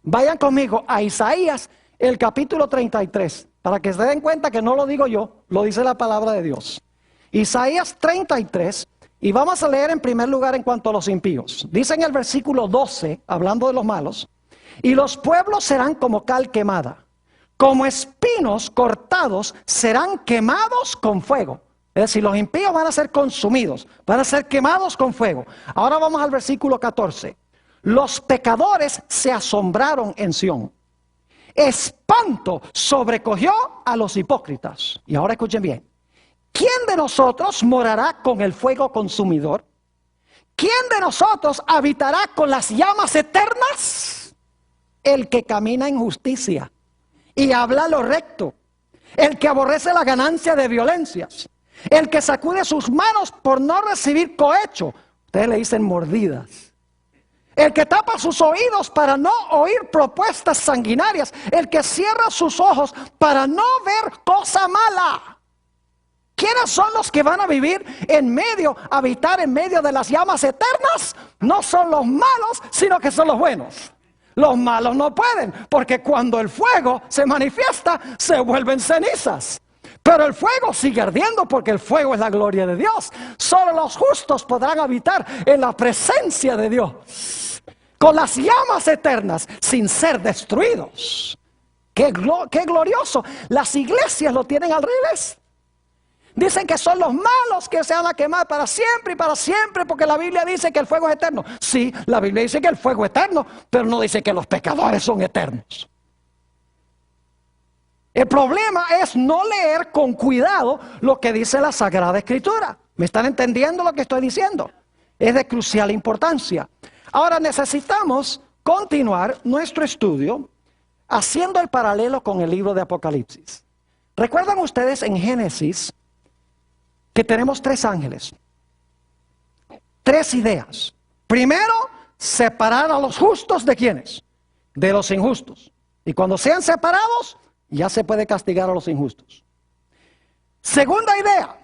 Vayan conmigo a Isaías, el capítulo 33, para que se den cuenta que no lo digo yo, lo dice la palabra de Dios. Isaías 33, y vamos a leer en primer lugar en cuanto a los impíos. Dice en el versículo 12, hablando de los malos, y los pueblos serán como cal quemada, como espinos cortados serán quemados con fuego. Es decir, los impíos van a ser consumidos, van a ser quemados con fuego. Ahora vamos al versículo 14. Los pecadores se asombraron en Sión. Espanto sobrecogió a los hipócritas. Y ahora escuchen bien. ¿Quién de nosotros morará con el fuego consumidor? ¿Quién de nosotros habitará con las llamas eternas? El que camina en justicia y habla lo recto, el que aborrece la ganancia de violencias, el que sacude sus manos por no recibir cohecho, ustedes le dicen mordidas, el que tapa sus oídos para no oír propuestas sanguinarias, el que cierra sus ojos para no ver cosa mala. ¿Quiénes son los que van a vivir en medio, habitar en medio de las llamas eternas? No son los malos, sino que son los buenos. Los malos no pueden, porque cuando el fuego se manifiesta, se vuelven cenizas. Pero el fuego sigue ardiendo, porque el fuego es la gloria de Dios. Solo los justos podrán habitar en la presencia de Dios, con las llamas eternas, sin ser destruidos. ¡Qué glorioso! Las iglesias lo tienen al revés. Dicen que son los malos que se van a quemar para siempre, porque la Biblia dice que el fuego es eterno. Sí, la Biblia dice que el fuego es eterno, pero no dice que los pecadores son eternos. El problema es no leer con cuidado lo que dice la Sagrada Escritura. ¿Me están entendiendo lo que estoy diciendo? Es de crucial importancia. Ahora necesitamos continuar nuestro estudio haciendo el paralelo con el libro de Apocalipsis. ¿Recuerdan ustedes en Génesis que tenemos 3 ángeles, 3 ideas? Primero, separar a los justos de ¿quiénes? De los injustos. Y cuando sean separados, ya se puede castigar a los injustos. Segunda idea,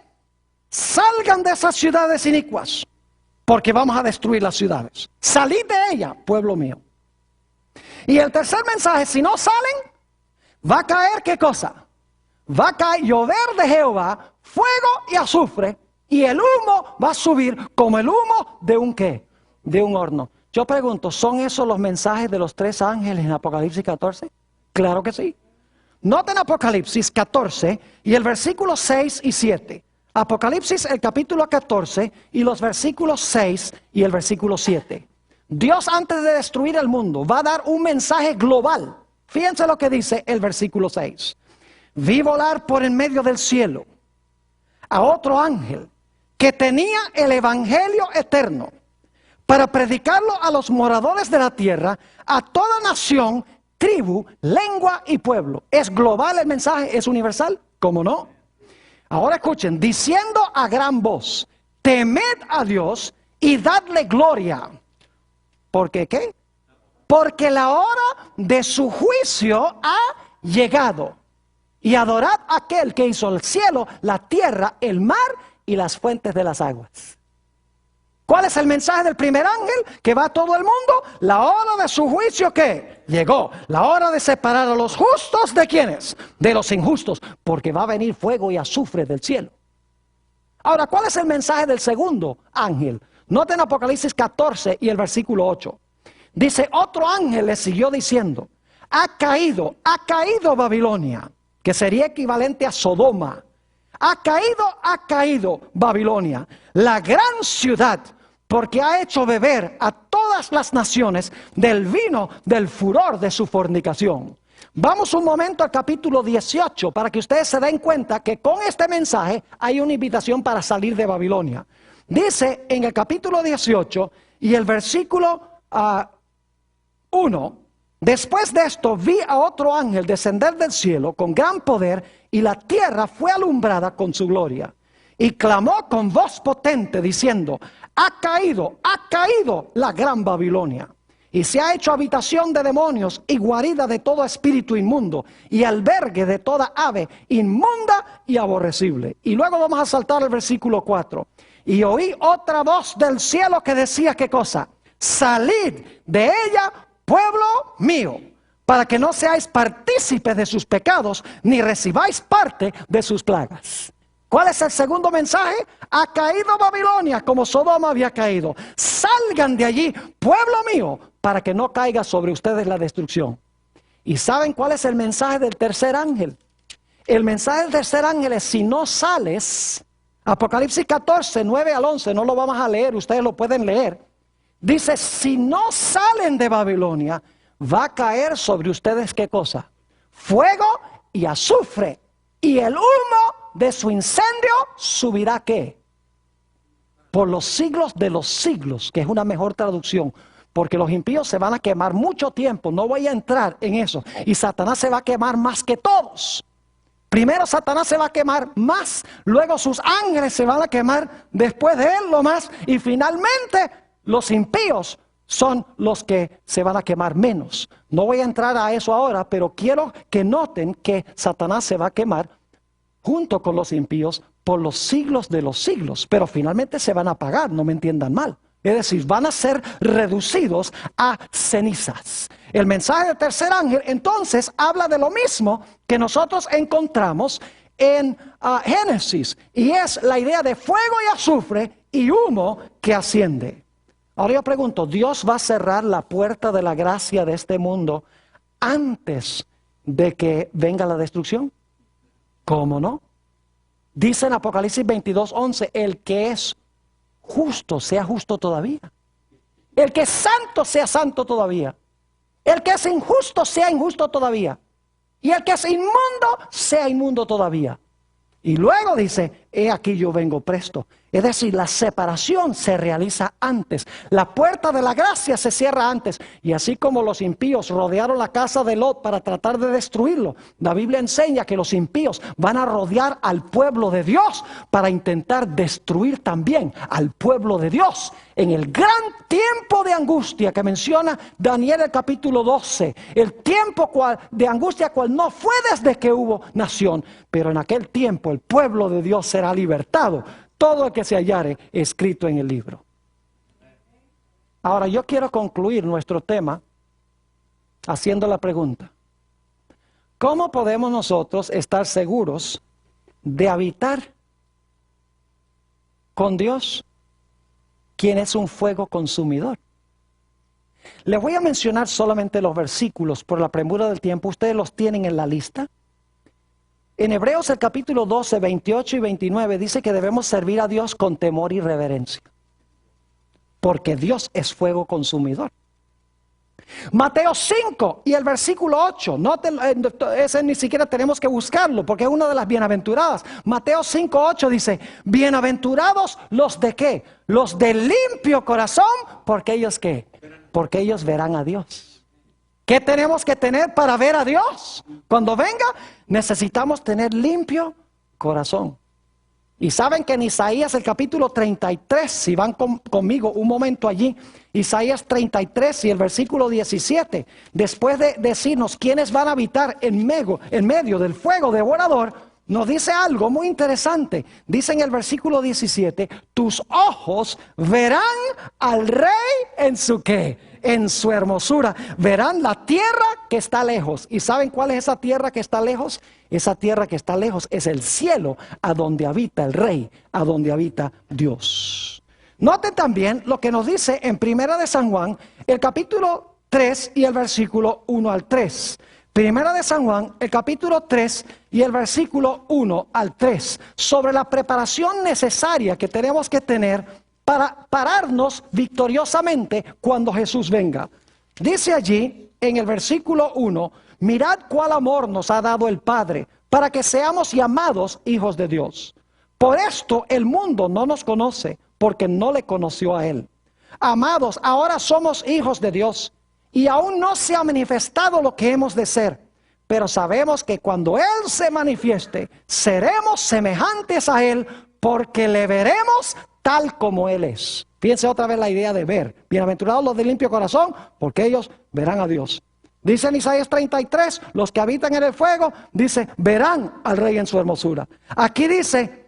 salgan de esas ciudades inicuas, porque vamos a destruir las ciudades. Salid de ella, pueblo mío. Y el tercer mensaje, si no salen, va a caer ¿qué cosa? Va a caer llover de Jehová, fuego y azufre, y el humo va a subir como el humo de un ¿qué? De un horno. Yo pregunto, ¿son esos los mensajes de los 3 ángeles en Apocalipsis 14? Claro que sí. Noten Apocalipsis 14 y el versículo 6 y 7. Apocalipsis el capítulo 14 y los versículos 6 y el versículo 7. Dios, antes de destruir el mundo, va a dar un mensaje global. Fíjense lo que dice el versículo 6. Vi volar por en medio del cielo a otro ángel que tenía el evangelio eterno para predicarlo a los moradores de la tierra, a toda nación, tribu, lengua y pueblo. ¿Es global el mensaje? ¿Es universal? ¿Cómo no? Ahora escuchen, diciendo a gran voz, temed a Dios y dadle gloria. ¿Por qué qué? Porque la hora de su juicio ha llegado. Y adorad a aquel que hizo el cielo, la tierra, el mar y las fuentes de las aguas. ¿Cuál es el mensaje del primer ángel que va a todo el mundo? La hora de su juicio, ¿qué? Llegó. La hora de separar a los justos, ¿de quiénes? De los injustos, porque va a venir fuego y azufre del cielo. Ahora, ¿cuál es el mensaje del segundo ángel? Noten Apocalipsis 14 y el versículo 8. Dice, otro ángel le siguió diciendo, ha caído Babilonia, que sería equivalente a Sodoma. Ha caído Babilonia, la gran ciudad, porque ha hecho beber a todas las naciones del vino del furor de su fornicación. Vamos un momento al capítulo 18 para que ustedes se den cuenta que con este mensaje hay una invitación para salir de Babilonia. Dice en el capítulo 18 y el versículo 1, después de esto vi a otro ángel descender del cielo con gran poder y la tierra fue alumbrada con su gloria. Y clamó con voz potente diciendo, ha caído la gran Babilonia. Y se ha hecho habitación de demonios y guarida de todo espíritu inmundo y albergue de toda ave inmunda y aborrecible. Y luego vamos a saltar al versículo 4. Y oí otra voz del cielo que decía, ¿qué cosa? Salid de ella, pueblo mío, para que no seáis partícipes de sus pecados, ni recibáis parte de sus plagas. ¿Cuál es el segundo mensaje? Ha caído Babilonia como Sodoma había caído. Salgan de allí, pueblo mío, para que no caiga sobre ustedes la destrucción. ¿Y saben cuál es el mensaje del tercer ángel? El mensaje del tercer ángel es, si no sales, Apocalipsis 14, 9 al 11, no lo vamos a leer, ustedes lo pueden leer. Dice, si no salen de Babilonia, va a caer sobre ustedes, ¿qué cosa? Fuego y azufre, y el humo de su incendio subirá, ¿qué? Por los siglos de los siglos, que es una mejor traducción, porque los impíos se van a quemar mucho tiempo, no voy a entrar en eso, y Satanás se va a quemar más que todos. Primero Satanás se va a quemar más, luego sus ángeles se van a quemar después de él lo más, y finalmente los impíos son los que se van a quemar menos. No voy a entrar a eso ahora, pero quiero que noten que Satanás se va a quemar junto con los impíos por los siglos de los siglos, pero finalmente se van a apagar, no me entiendan mal. Es decir, van a ser reducidos a cenizas. El mensaje del tercer ángel entonces habla de lo mismo que nosotros encontramos en Génesis, y es la idea de fuego y azufre y humo que asciende. Ahora yo pregunto, ¿Dios va a cerrar la puerta de la gracia de este mundo antes de que venga la destrucción? ¿Cómo no? Dice en Apocalipsis 22:11, el que es justo sea justo todavía. El que es santo sea santo todavía. El que es injusto sea injusto todavía. Y el que es inmundo sea inmundo todavía. Y luego dice, he aquí yo vengo presto. Es decir, la separación se realiza antes. La puerta de la gracia se cierra antes. Y así como los impíos rodearon la casa de Lot para tratar de destruirlo, la Biblia enseña que los impíos van a rodear al pueblo de Dios para intentar destruir también al pueblo de Dios. En el gran tiempo de angustia que menciona Daniel el capítulo 12, el tiempo de angustia cual no fue desde que hubo nación, pero en aquel tiempo el pueblo de Dios será libertado. Todo lo que se hallare escrito en el libro. Ahora yo quiero concluir nuestro tema haciendo la pregunta: ¿cómo podemos nosotros estar seguros de habitar con Dios, quien es un fuego consumidor? Les voy a mencionar solamente los versículos por la premura del tiempo. Ustedes los tienen en la lista. En Hebreos el capítulo 12, 28 y 29 dice que debemos servir a Dios con temor y reverencia, porque Dios es fuego consumidor. Mateo 5 y el versículo 8, ese ni siquiera tenemos que buscarlo porque es una de las bienaventuradas. Mateo 5, 8 dice, bienaventurados los de ¿qué? Los de limpio corazón, porque ellos ¿qué? Porque ellos verán a Dios. ¿Qué tenemos que tener para ver a Dios? Cuando venga, necesitamos tener limpio corazón. Y saben que en Isaías el capítulo 33, si van conmigo un momento allí, Isaías 33 y el versículo 17, después de decirnos quiénes van a habitar en medio del fuego devorador, nos dice algo muy interesante. Dice en el versículo 17, tus ojos verán al rey en su ¿qué? En su hermosura. Verán la tierra que está lejos. ¿Y saben cuál es esa tierra que está lejos? Esa tierra que está lejos es el cielo, a donde habita el rey, a donde habita Dios. Noten también lo que nos dice en Primera de San Juan, el capítulo 3 y el versículo 1 al 3. Primera de San Juan, el capítulo 3 y el versículo 1 al 3, sobre la preparación necesaria que tenemos que tener para pararnos victoriosamente cuando Jesús venga. Dice allí en el versículo 1, mirad cuál amor nos ha dado el Padre, para que seamos llamados hijos de Dios. Por esto el mundo no nos conoce, porque no le conoció a Él. Amados, ahora somos hijos de Dios, y aún no se ha manifestado lo que hemos de ser. Pero sabemos que cuando Él se manifieste, seremos semejantes a Él, porque le veremos tal como Él es. Piense otra vez la idea de ver. Bienaventurados los de limpio corazón, porque ellos verán a Dios. Dice en Isaías 33, los que habitan en el fuego, dice, verán al Rey en su hermosura. Aquí dice,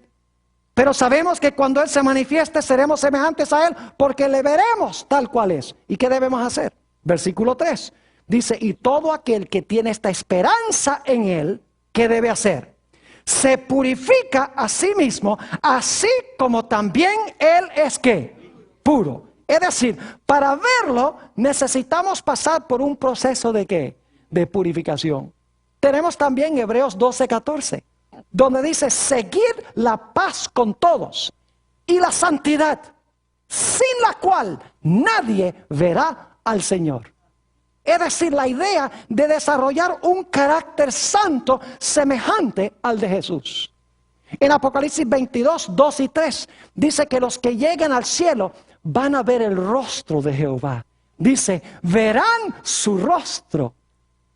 pero sabemos que cuando Él se manifieste, seremos semejantes a Él, porque le veremos tal cual es. ¿Y qué debemos hacer? Versículo 3, dice, y todo aquel que tiene esta esperanza en Él, ¿qué debe hacer? Se purifica a sí mismo, así como también Él es ¿qué? Puro. Es decir, para verlo necesitamos pasar por un proceso de ¿qué? De purificación. Tenemos también Hebreos 12:14, donde dice, seguid la paz con todos y la santidad, sin la cual nadie verá al Señor. Es decir, la idea de desarrollar un carácter santo semejante al de Jesús. En Apocalipsis 22, 2 y 3 dice que los que lleguen al cielo van a ver el rostro de Jehová. Dice, verán su rostro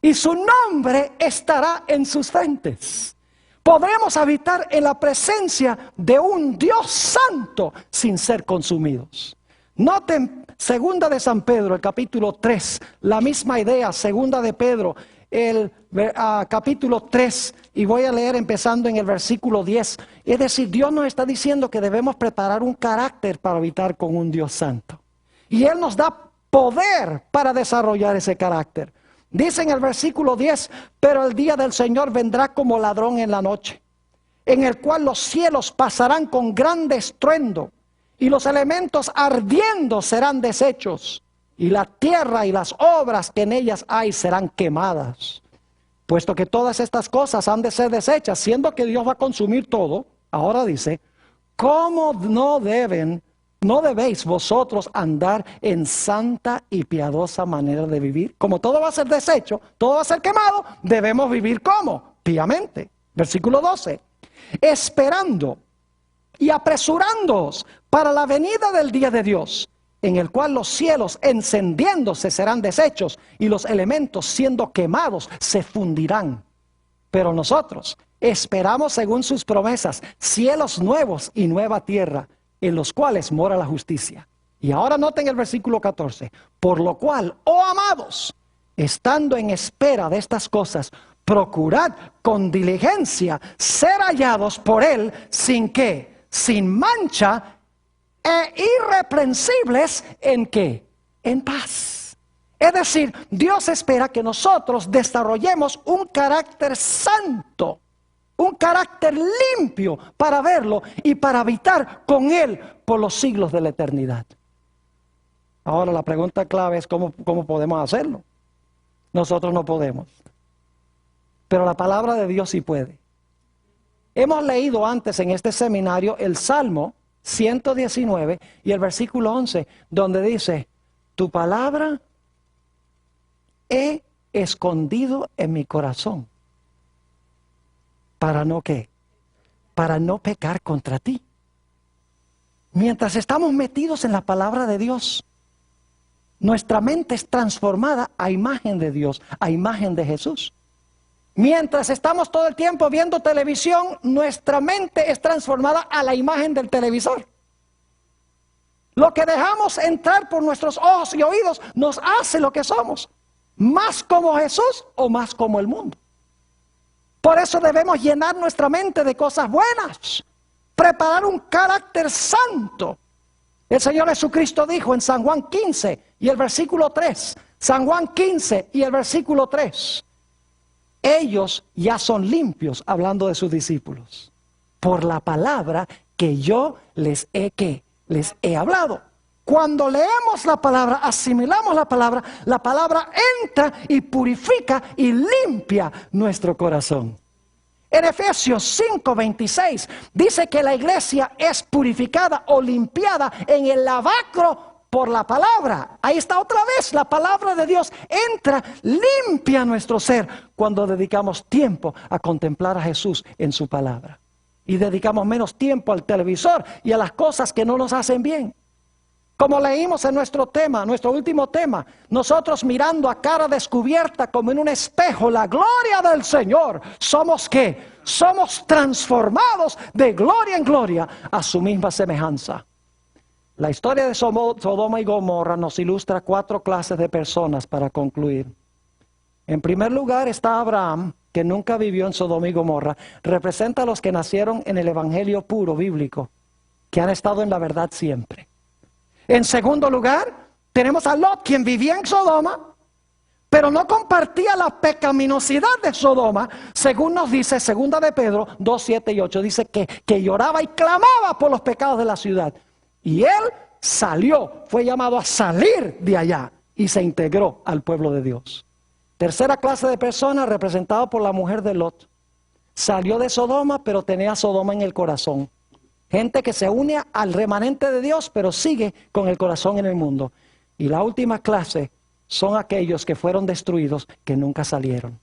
y su nombre estará en sus frentes. Podremos habitar en la presencia de un Dios santo sin ser consumidos. Noten segunda de San Pedro, el capítulo 3, la misma idea, segunda de Pedro, el capítulo 3, y voy a leer empezando en el versículo 10. Es decir, Dios nos está diciendo que debemos preparar un carácter para habitar con un Dios santo. Y Él nos da poder para desarrollar ese carácter. Dice en el versículo 10, pero el día del Señor vendrá como ladrón en la noche, en el cual los cielos pasarán con grande estruendo, y los elementos ardiendo serán deshechos, y la tierra y las obras que en ellas hay serán quemadas. Puesto que todas estas cosas han de ser deshechas, siendo que Dios va a consumir todo, ahora dice, ¿cómo no debéis vosotros andar en santa y piadosa manera de vivir? Como todo va a ser deshecho, todo va a ser quemado, debemos vivir ¿cómo? Piamente. Versículo 12, esperando y apresurándoos para la venida del día de Dios, en el cual los cielos encendiéndose serán deshechos y los elementos siendo quemados se fundirán. Pero nosotros esperamos según sus promesas cielos nuevos y nueva tierra, en los cuales mora la justicia. Y ahora noten el versículo 14, por lo cual, oh amados, estando en espera de estas cosas, procurad con diligencia ser hallados por Él sin ¿qué? Sin mancha e irreprensibles en ¿qué? En paz. Es decir, Dios espera que nosotros desarrollemos un carácter santo, un carácter limpio para verlo y para habitar con Él por los siglos de la eternidad. Ahora la pregunta clave es ¿cómo podemos hacerlo? Nosotros no podemos, pero la palabra de Dios sí puede. Hemos leído antes en este seminario el Salmo 119 y el versículo 11, donde dice, tu palabra he escondido en mi corazón. ¿Para no qué? Para no pecar contra ti. Mientras estamos metidos en la palabra de Dios, nuestra mente es transformada a imagen de Dios, a imagen de Jesús. Mientras estamos todo el tiempo viendo televisión, nuestra mente es transformada a la imagen del televisor. Lo que dejamos entrar por nuestros ojos y oídos nos hace lo que somos. Más como Jesús o más como el mundo. Por eso debemos llenar nuestra mente de cosas buenas. Preparar un carácter santo. El Señor Jesucristo dijo en San Juan 15 y el versículo 3. San Juan 15 y el versículo 3. Ellos ya son limpios, hablando de sus discípulos, por la palabra que yo les he les he hablado. Cuando leemos la palabra, asimilamos la palabra entra y purifica y limpia nuestro corazón. En Efesios 5:26 dice que la iglesia es purificada o limpiada en el lavacro por la palabra. Ahí está otra vez, la palabra de Dios entra, limpia nuestro ser cuando dedicamos tiempo a contemplar a Jesús en su palabra. Y dedicamos menos tiempo al televisor y a las cosas que no nos hacen bien. Como leímos en nuestro último tema, nosotros mirando a cara descubierta como en un espejo la gloria del Señor, ¿somos qué? Somos transformados de gloria en gloria a su misma semejanza. La historia de Sodoma y Gomorra nos ilustra 4 clases de personas para concluir. En primer lugar está Abraham, que nunca vivió en Sodoma y Gomorra. Representa a los que nacieron en el evangelio puro bíblico, que han estado en la verdad siempre. En segundo lugar, tenemos a Lot, quien vivía en Sodoma, pero no compartía la pecaminosidad de Sodoma, según nos dice 2 de Pedro 2, 7 y 8, dice que lloraba y clamaba por los pecados de la ciudad. Y él salió, fue llamado a salir de allá y se integró al pueblo de Dios. Tercera clase de persona representada por la mujer de Lot. Salió de Sodoma, pero tenía Sodoma en el corazón. Gente que se une al remanente de Dios, pero sigue con el corazón en el mundo. Y la última clase son aquellos que fueron destruidos, que nunca salieron.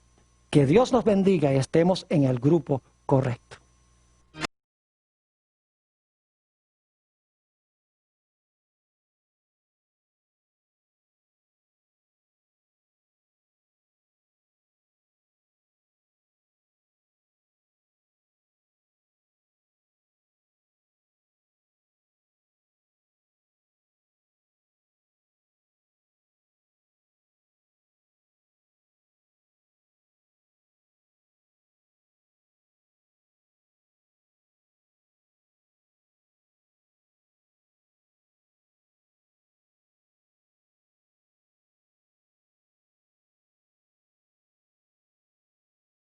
Que Dios nos bendiga y estemos en el grupo correcto.